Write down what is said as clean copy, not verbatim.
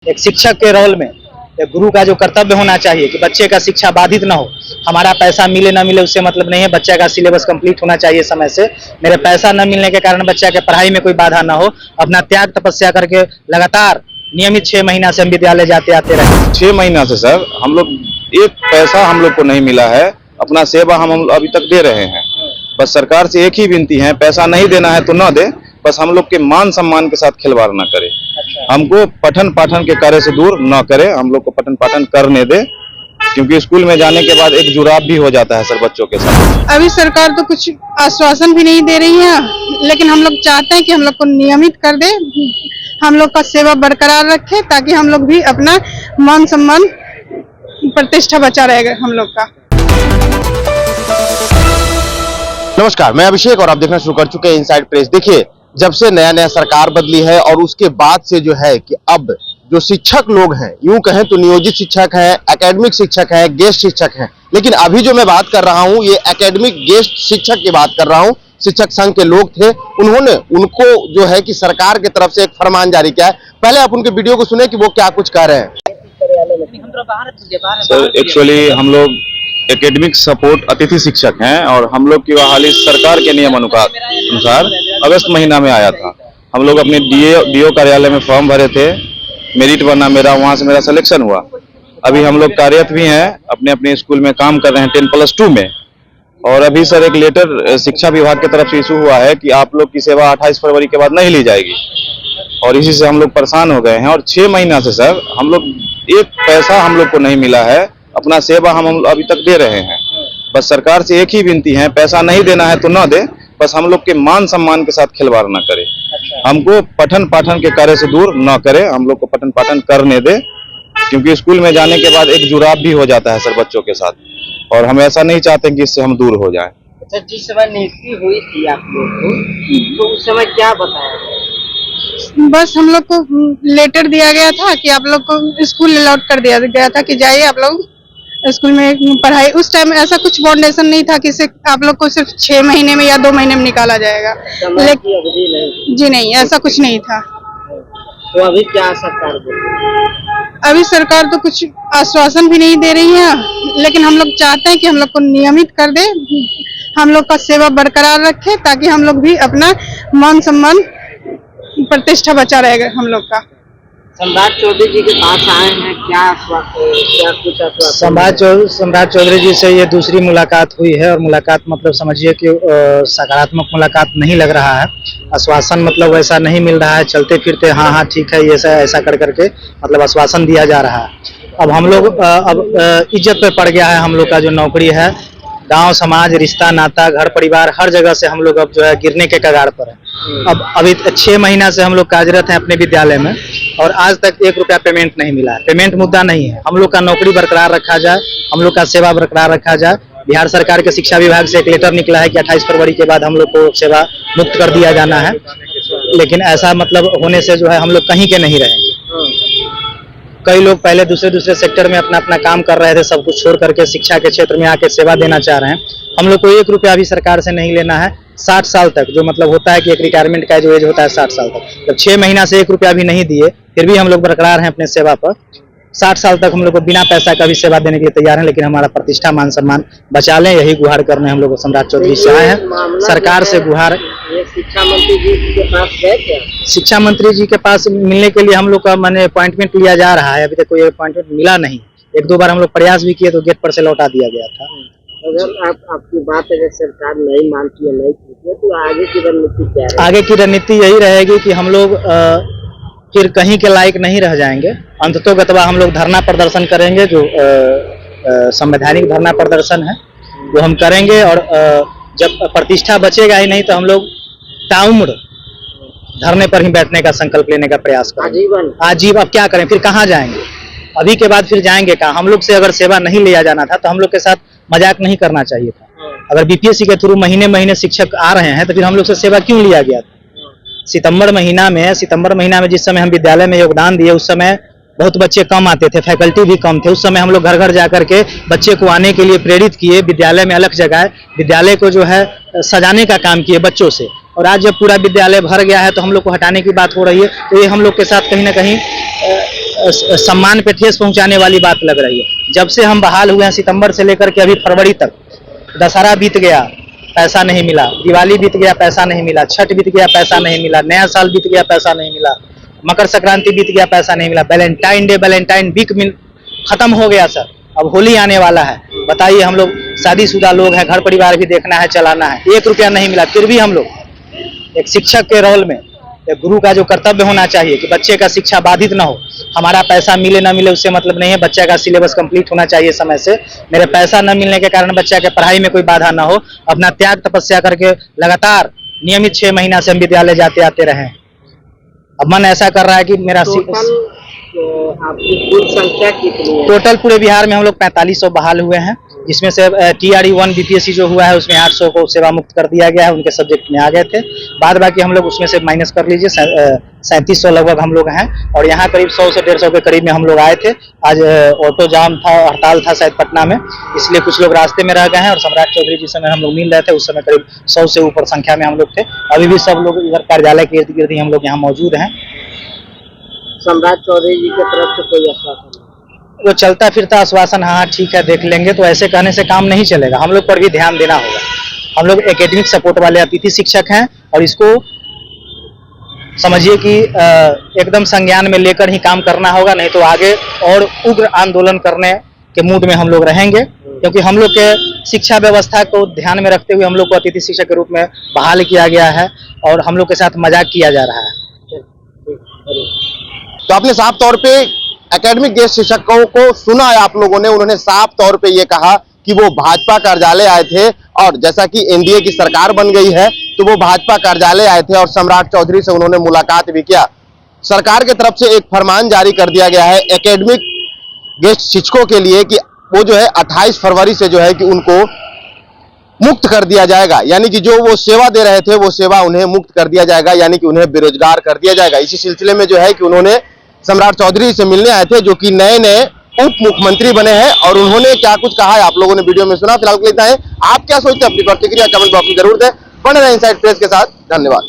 एक शिक्षक के रोल में एक गुरु का जो कर्तव्य होना चाहिए कि बच्चे का शिक्षा बाधित ना हो। हमारा पैसा मिले ना मिले उससे मतलब नहीं है, बच्चा का सिलेबस कंप्लीट होना चाहिए समय से। मेरे पैसा न मिलने के कारण बच्चा के पढ़ाई में कोई बाधा ना हो। अपना त्याग तपस्या करके लगातार नियमित 6 महीना से हम विद्यालय जाते आते रहे। 6 महीना से सर हम लोग एक पैसा हम लोग को नहीं मिला है। अपना सेवा हम अभी तक दे रहे हैं। बस सरकार से एक ही विनती है, पैसा नहीं देना है तो न दे, बस हम लोग के मान सम्मान के साथ खिलवाड़ न करे। हमको पठन पाठन के कार्य से दूर न करे, हम लोग को पठन पाठन करने दे, क्योंकि स्कूल में जाने के बाद एक जुड़ाव भी हो जाता है सर बच्चों के साथ। अभी सरकार तो कुछ आश्वासन भी नहीं दे रही है, लेकिन हम लोग चाहते हैं कि हम लोग को नियमित कर दे, हम लोग का सेवा बरकरार रखे, ताकि हम लोग भी अपना मान सम्मान प्रतिष्ठा बचा रहेगा हम लोग का। नमस्कार, मैं अभिषेक और आप देखना शुरू कर चुके हैं इनसाइड प्रेस। देखिए, जब से नया सरकार बदली है और उसके बाद से जो है कि अब जो शिक्षक लोग हैं, यूं कहें तो नियोजित शिक्षक हैं, एकेडमिक शिक्षक हैं, गेस्ट शिक्षक हैं, लेकिन अभी जो मैं बात कर रहा हूं ये एकेडमिक गेस्ट शिक्षक की बात कर रहा हूं। शिक्षक संघ के लोग थे, उन्होंने उनको जो है कि सरकार की तरफ से एक फरमान जारी किया है। पहले आप उनके वीडियो को सुने कि वो क्या कुछ कह रहे हैं। सर एक्चुअली हम लोग एकेडमिक सपोर्ट अतिथि शिक्षक हैं और हम लोग की बहाली सरकार के नियम अनुसार अगस्त महीना में आया था। हम लोग अपने डीओ कार्यालय में फॉर्म भरे थे, मेरिट बना मेरा, वहां से मेरा सिलेक्शन हुआ। अभी हम लोग कार्यरत भी हैं, अपने अपने स्कूल में काम कर रहे हैं 10+2 में। और अभी सर एक लेटर शिक्षा विभाग की तरफ से इशू हुआ है कि आप लोग की सेवा 28 फरवरी के बाद नहीं ली जाएगी, और इसी से हम लोग परेशान हो गए हैं। और 6 महीना से सर हम लोग एक पैसा हम लोग को नहीं मिला है। अपना सेवा हम अभी तक दे रहे हैं। बस सरकार से एक ही विनती है, पैसा नहीं देना है तो न दे, बस हम लोग के मान सम्मान के साथ खिलवाड़ न करे। हमको पठन पाठन के कार्य से दूर न करे, हम लोग को पठन पाठन करने दे, क्योंकि स्कूल में जाने के बाद एक जुड़ाव भी हो जाता है सर बच्चों के साथ, और हम ऐसा नहीं चाहते कि इससे हम दूर हो जाएं। अच्छा, जिस समय नियुक्ति हुई थी आप लोग को, तो उस समय क्या बताया? बस हम लोग को लेटर दिया गया था कि आप लोग को स्कूल अलॉट कर दिया गया था कि जाइए आप लोग स्कूल में पढ़ाई। उस टाइम ऐसा कुछ फाउंडेशन नहीं था कि आप लोग को सिर्फ 6 महीने में या 2 महीने में निकाला जाएगा, लेकिन जी नहीं, ऐसा कुछ नहीं था। तो अभी क्या सरकार बोल? अभी सरकार तो कुछ आश्वासन भी नहीं दे रही है, लेकिन हम लोग चाहते हैं कि हम लोग को नियमित कर दे, हम लोग का सेवा बरकरार रखे, ताकि हम लोग भी अपना मान सम्मान प्रतिष्ठा बचा रहेगा हम लोग का। सम्राट चौधरी जी के पास आए हैं, क्या कुछ आश्वासन? सम्राट चौधरी जी से ये दूसरी मुलाकात हुई है, और मुलाकात मतलब समझिए कि सकारात्मक मुलाकात नहीं लग रहा है। आश्वासन मतलब वैसा नहीं मिल रहा है, चलते फिरते हाँ हाँ ठीक है ऐसा कर करके मतलब आश्वासन दिया जा रहा है। अब हम लोग अब इज्जत पे पड़ गया है हम लोग का जो नौकरी है। गांव समाज रिश्ता नाता घर परिवार हर जगह से हम लोग अब जो है गिरने के कगार पर है। अब अभी 6 महीना से हम लोग कार्यरत हैं अपने विद्यालय में, और आज तक 1 रुपया पेमेंट नहीं मिला है। पेमेंट मुद्दा नहीं है, हम लोग का नौकरी बरकरार रखा जाए, हम लोग का सेवा बरकरार रखा जाए। बिहार सरकार के शिक्षा विभाग से एक लेटर निकला है कि 28 फरवरी के बाद हम लोग को सेवा मुक्त कर दिया जाना है, लेकिन ऐसा मतलब होने से जो है हम लोग कहीं के नहीं रहेंगे। कई लोग पहले दूसरे सेक्टर में अपना काम कर रहे थे, सब कुछ छोड़ करके शिक्षा के क्षेत्र में आके सेवा देना चाह रहे हैं। हम लोग को 1 रुपया भी सरकार से नहीं लेना है। 60 साल तक जो मतलब होता है कि एक रिटायरमेंट का जो एज होता है 60 साल तक, जब 6 महीना से 1 रुपया भी नहीं दिए, फिर भी हम लोग बरकरार हैं अपने सेवा पर। 60 साल तक हम लोग को बिना पैसा का भी सेवा देने के लिए तैयार हैं, लेकिन हमारा प्रतिष्ठा मान सम्मान बचा लें, यही गुहार करने हम लोग सम्राट चौधरी से आए हैं। सरकार से गुहार। शिक्षा मंत्री जी के पास गए क्या? शिक्षा मंत्री जी के पास मिलने के लिए हम लोग का मैंने अपॉइंटमेंट लिया जा रहा है, अभी तक कोई अपॉइंटमेंट मिला नहीं। 1-2 बार हम लोग प्रयास भी किए तो गेट पर से लौटा दिया गया था। अगर आपकी बात अगर सरकार नहीं मानती है, नहीं करती है, तो आगे की रणनीति क्या है? आगे की रणनीति यही रहेगी कि हम लोग फिर कहीं के लायक नहीं रह जाएंगे। अंततोगत्वा हम लोग धरना प्रदर्शन करेंगे, जो संवैधानिक धरना प्रदर्शन है वो हम करेंगे। और जब प्रतिष्ठा बचेगा ही नहीं तो हम लोग ताउम्र धरने पर ही बैठने का संकल्प लेने का प्रयास करेंगे। आजीवन। अब क्या करें, फिर कहाँ जाएंगे? अभी के बाद फिर जाएंगे कहाँ? हम लोग से अगर सेवा नहीं लिया जाना था तो हम लोग के साथ मजाक नहीं करना चाहिए था। अगर बीपीएससी के थ्रू महीने महीने शिक्षक आ रहे हैं तो फिर हम लोग से सेवा क्यों लिया गया था? सितंबर महीना में जिस समय हम विद्यालय में योगदान दिए, उस समय बहुत बच्चे कम आते थे, फैकल्टी भी कम थे। उस समय हम लोग घर घर जाकर के बच्चे को आने के लिए प्रेरित किए, विद्यालय में अलग जगह विद्यालय को जो है सजाने का काम किए बच्चों से। और आज जब पूरा विद्यालय भर गया है तो हम लोग को हटाने की बात हो रही है, तो ये हम लोग के साथ कहीं ना कहीं सम्मान पे ठेस पहुंचाने वाली बात लग रही है। जब से हम बहाल हुए हैं सितंबर से लेकर के अभी फरवरी तक, दशहरा बीत गया पैसा नहीं मिला, दिवाली बीत गया पैसा नहीं मिला, छठ बीत गया पैसा नहीं मिला, नया साल बीत गया पैसा नहीं मिला, मकर संक्रांति बीत गया पैसा नहीं मिला, वैलेंटाइन वीक खत्म हो गया सर। अब होली आने वाला है, बताइए हम लोग शादीशुदा लोग हैं, घर परिवार भी देखना है, चलाना है, 1 रुपया नहीं मिला। फिर भी हम लोग एक शिक्षक के रोल में, एक गुरु का जो कर्तव्य होना चाहिए कि बच्चे का शिक्षा बाधित ना हो, हमारा पैसा मिले ना मिले उससे मतलब नहीं है, बच्चा का सिलेबस कंप्लीट होना चाहिए समय से। मेरे पैसा न मिलने के कारण बच्चा के पढ़ाई में कोई बाधा ना हो, अपना त्याग तपस्या करके लगातार नियमित 6 महीना से हम विद्यालय जाते आते रहे। अब मन ऐसा कर रहा है कि मेरा आपकी कुल संख्या कितनी है? टोटल पूरे बिहार में हम लोग 4500 बहाल हुए हैं, जिसमें से TRE 1 BPSC जो हुआ है उसमें 800 को सेवा मुक्त कर दिया गया है, उनके सब्जेक्ट में आ गए थे। बाद बाकी हम लोग उसमें से माइनस कर लीजिए 3700 लगभग हम लोग हैं। और यहाँ करीब 100 से 150 के करीब में हम लोग आए थे। आज ऑटो जाम था, हड़ताल था शायद पटना में, इसलिए कुछ लोग रास्ते में रह गए हैं। और सम्राट चौधरी जिस समय हम लोग मिल रहे थे उस समय करीब 100 से ऊपर संख्या में हम लोग थे। अभी भी सब लोग इधर कार्यालय के इर्द गिर्द ही हम लोग यहाँ मौजूद हैं। सम्राट चौधरी जी की तरफ से कोई आश्वासन? वो चलता फिरता आश्वासन हाँ ठीक है देख लेंगे, तो ऐसे कहने से काम नहीं चलेगा, हम लोग पर भी ध्यान देना होगा। हम लोग एकेडमिक सपोर्ट वाले अतिथि शिक्षक हैं और इसको समझिए कि एकदम संज्ञान में लेकर ही काम करना होगा, नहीं तो आगे और उग्र आंदोलन करने के मूड में हम लोग रहेंगे। क्योंकि हम लोग के शिक्षा व्यवस्था को ध्यान में रखते हुए हम लोग को अतिथि शिक्षक के रूप में बहाल किया गया है और हम लोग के साथ मजाक किया जा रहा है। तो आपने साफ तौर पे एकेडमिक गेस्ट शिक्षकों को सुना है आप लोगों ने, उन्होंने साफ तौर पे ये कहा कि वो भाजपा कार्यालय आए थे और जैसा कि एनडीए की सरकार बन गई है तो वो भाजपा कार्यालय आए थे और सम्राट चौधरी से उन्होंने मुलाकात भी किया। सरकार की तरफ से एक फरमान जारी कर दिया गया है एकेडमिक गेस्ट शिक्षकों के लिए कि वो जो है 28 फरवरी से जो है कि उनको मुक्त कर दिया जाएगा, यानी कि जो वो सेवा दे रहे थे वो सेवा उन्हें मुक्त कर दिया जाएगा, यानी कि उन्हें बेरोजगार कर दिया जाएगा। इसी सिलसिले में जो है कि उन्होंने सम्राट चौधरी से मिलने आए थे जो कि नए नए उप मुख्यमंत्री बने हैं और उन्होंने क्या कुछ कहा है आप लोगों ने वीडियो में सुना। फिलहाल इतना है, आप क्या सोचते हैं अपनी प्रतिक्रिया कमेंट बॉक्स में जरूर दें। बने रहे इनसाइड प्रेस के साथ, धन्यवाद।